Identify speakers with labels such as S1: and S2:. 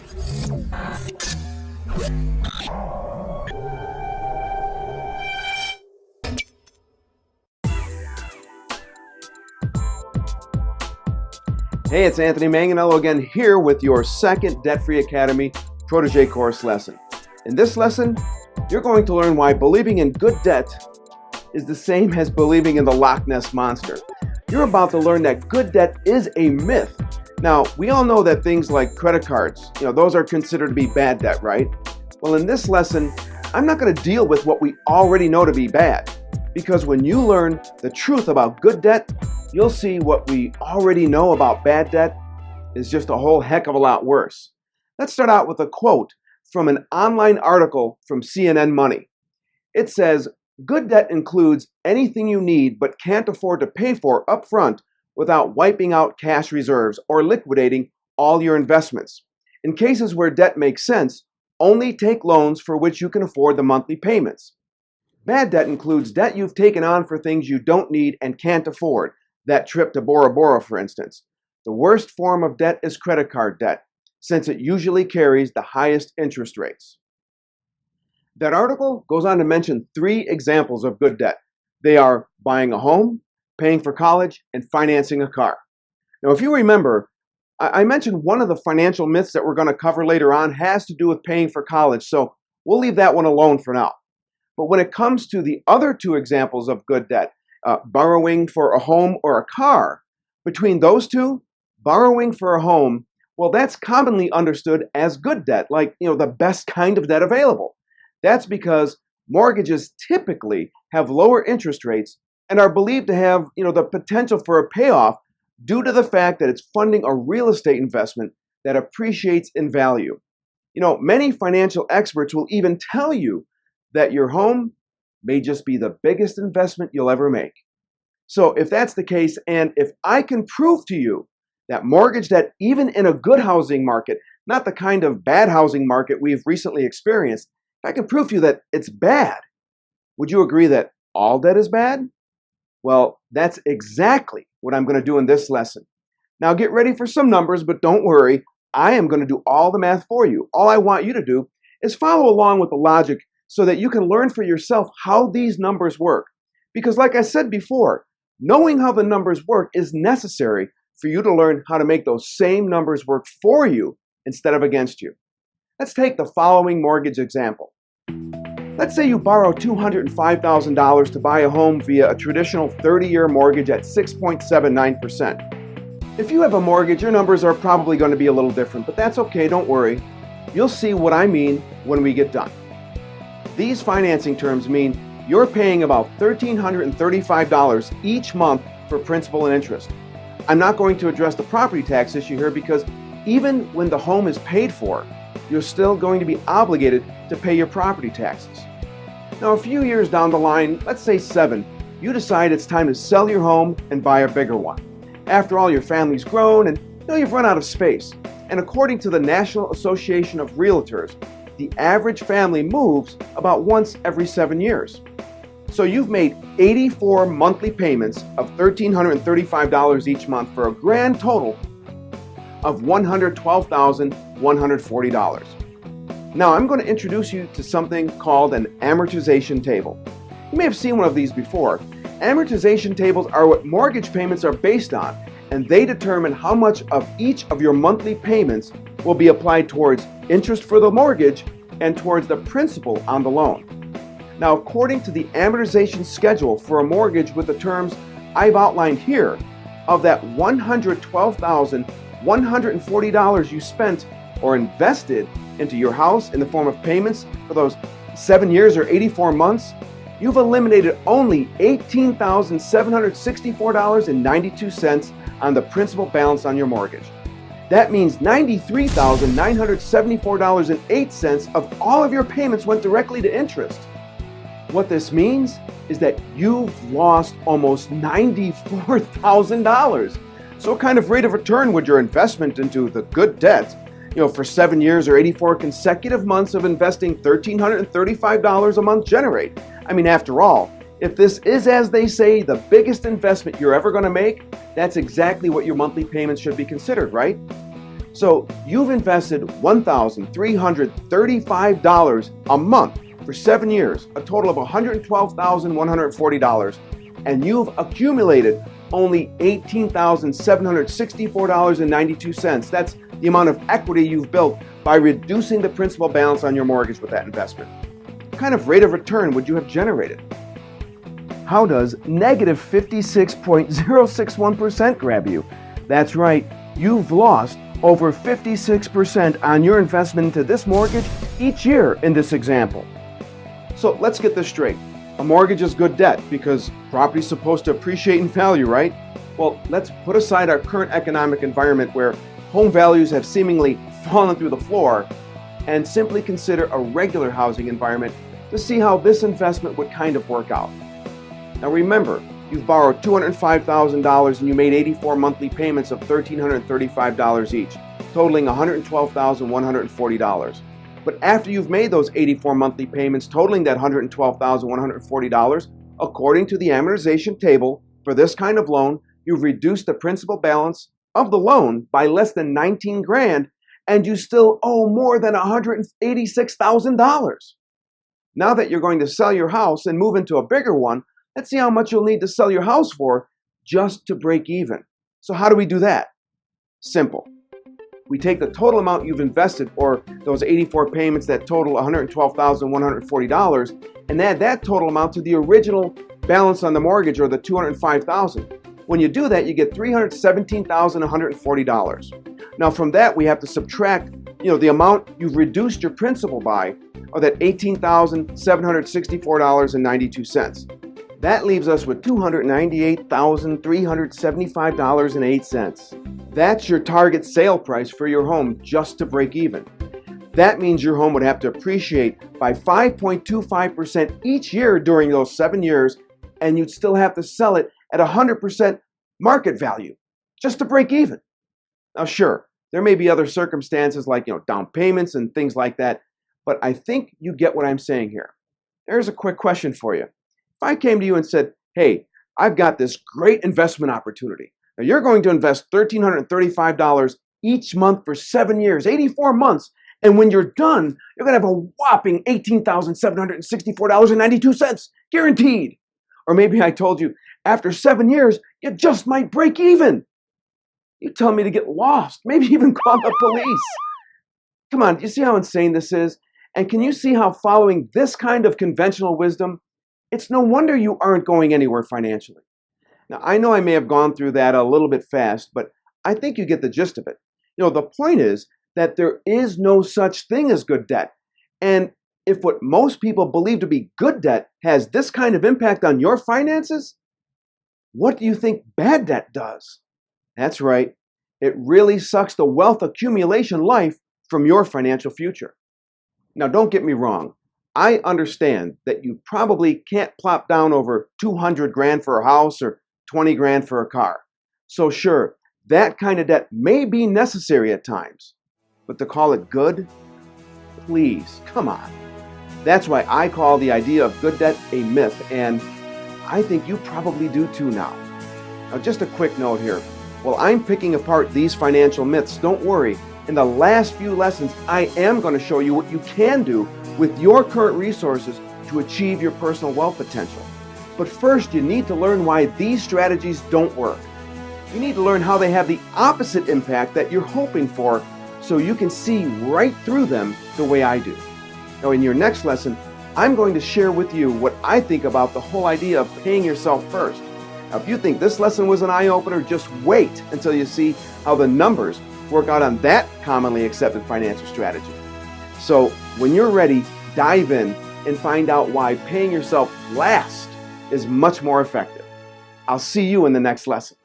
S1: Hey, it's Anthony Manganiello again here with your second Debt-Free Academy Protege Course lesson. In this lesson, you're going to learn why believing in good debt is the same as believing in the Loch Ness Monster. You're about to learn that good debt is a myth. Now, we all know that things like credit cards, those are considered to be bad debt, right? Well, in this lesson, I'm not going to deal with what we already know to be bad, because when you learn the truth about good debt, you'll see what we already know about bad debt is just a whole heck of a lot worse. Let's start out with a quote from an online article from CNN Money. It says, "Good debt includes anything you need but can't afford to pay for up front without wiping out cash reserves or liquidating all your investments. In cases where debt makes sense, only take loans for which you can afford the monthly payments. Bad debt includes debt you've taken on for things you don't need and can't afford. That trip to Bora Bora, for instance. The worst form of debt is credit card debt, since it usually carries the highest interest rates." That article goes on to mention 3 examples of good debt. They are buying a home, paying for college, and financing a car. Now, if you remember, I mentioned one of the financial myths that we're going to cover later on has to do with paying for college, so we'll leave that one alone for now. But when it comes to the other 2 examples of good debt, borrowing for a home or a car, between those 2, borrowing for a home, well, that's commonly understood as good debt, like, the best kind of debt available. That's because mortgages typically have lower interest rates and are believed to have, the potential for a payoff due to the fact that it's funding a real estate investment that appreciates in value. Many financial experts will even tell you that your home may just be the biggest investment you'll ever make. So if that's the case, and if I can prove to you that mortgage debt, even in a good housing market, not the kind of bad housing market we've recently experienced, if I can prove to you that it's bad, would you agree that all debt is bad? Well, that's exactly what I'm going to do in this lesson. Now get ready for some numbers, but don't worry, I am going to do all the math for you. All I want you to do is follow along with the logic so that you can learn for yourself how these numbers work. Because like I said before, knowing how the numbers work is necessary for you to learn how to make those same numbers work for you instead of against you. Let's take the following mortgage example. Let's say you borrow $205,000 to buy a home via a traditional 30-year mortgage at 6.79%. If you have a mortgage, your numbers are probably going to be a little different, but that's okay, don't worry. You'll see what I mean when we get done. These financing terms mean you're paying about $1,335 each month for principal and interest. I'm not going to address the property tax issue here because even when the home is paid for, you're still going to be obligated to pay your property taxes. Now, a few years down the line, let's say 7, you decide it's time to sell your home and buy a bigger one. After all, your family's grown and you've run out of space. And according to the National Association of Realtors, the average family moves about once every 7 years. So you've made 84 monthly payments of $1,335 each month for a grand total of $112,140. Now I'm going to introduce you to something called an amortization table. You may have seen one of these before. Amortization tables are what mortgage payments are based on, and they determine how much of each of your monthly payments will be applied towards interest for the mortgage and towards the principal on the loan. Now, according to the amortization schedule for a mortgage with the terms I've outlined here, of that $112,140 you spent or invested into your house in the form of payments for those 7 years or 84 months, you've eliminated only $18,764.92 on the principal balance on your mortgage. That means $93,974.08 of all of your payments went directly to interest. What this means is that you've lost almost $94,000. So what kind of rate of return would your investment into the good debt, for 7 years or 84 consecutive months of investing $1,335 a month generate? I mean, after all, if this is, as they say, the biggest investment you're ever going to make, that's exactly what your monthly payments should be considered, right? So you've invested $1,335 a month for 7 years, a total of $112,140, and you've accumulated only $18,764.92. That's the amount of equity you've built by reducing the principal balance on your mortgage with that investment. What kind of rate of return would you have generated? How does negative 56.061% grab you? That's right, you've lost over 56% on your investment into this mortgage each year in this example. So let's get this straight. A mortgage is good debt because property is supposed to appreciate in value, right? Well, let's put aside our current economic environment where home values have seemingly fallen through the floor and simply consider a regular housing environment to see how this investment would kind of work out. Now remember, you've borrowed $205,000 and you made 84 monthly payments of $1,335 each, totaling $112,140. But after you've made those 84 monthly payments totaling that $112,140, according to the amortization table for this kind of loan, you've reduced the principal balance of the loan by less than 19 grand and you still owe more than $186,000. Now that you're going to sell your house and move into a bigger one, let's see how much you'll need to sell your house for just to break even. So how do we do that? Simple. We take the total amount you've invested, or those 84 payments that total $112,140, and add that total amount to the original balance on the mortgage, or the $205,000. When you do that, you get $317,140. Now from that, we have to subtract, the amount you've reduced your principal by, or that $18,764.92. That leaves us with $298,375.08. That's your target sale price for your home just to break even. That means your home would have to appreciate by 5.25% each year during those 7 years, and you'd still have to sell it at 100% market value just to break even. Now sure, there may be other circumstances like down payments and things like that, but I think you get what I'm saying here. There's a quick question for you. If I came to you and said, hey, I've got this great investment opportunity. Now you're going to invest $1,335 each month for 7 years, 84 months, and when you're done, you're going to have a whopping $18,764.92, guaranteed. Or maybe I told you, after 7 years, you just might break even. You tell me to get lost, maybe even call the police. Come on, do you see how insane this is? And can you see how following this kind of conventional wisdom, it's no wonder you aren't going anywhere financially. Now, I know I may have gone through that a little bit fast, but I think you get the gist of it. The point is that there is no such thing as good debt. And if what most people believe to be good debt has this kind of impact on your finances, what do you think bad debt does? That's right. It really sucks the wealth accumulation life from your financial future. Now, don't get me wrong. I understand that you probably can't plop down over 200 grand for a house or 20 grand for a car. So sure, that kind of debt may be necessary at times, but to call it good? Please, come on. That's why I call the idea of good debt a myth, and I think you probably do too now. Now, just a quick note here. While I'm picking apart these financial myths, don't worry. In the last few lessons, I am going to show you what you can do with your current resources to achieve your personal wealth potential. But first, you need to learn why these strategies don't work. You need to learn how they have the opposite impact that you're hoping for, so you can see right through them the way I do. Now, in your next lesson, I'm going to share with you what I think about the whole idea of paying yourself first. Now, if you think this lesson was an eye-opener, just wait until you see how the numbers work out on that commonly accepted financial strategy. So when you're ready, dive in and find out why paying yourself last is much more effective. I'll see you in the next lesson.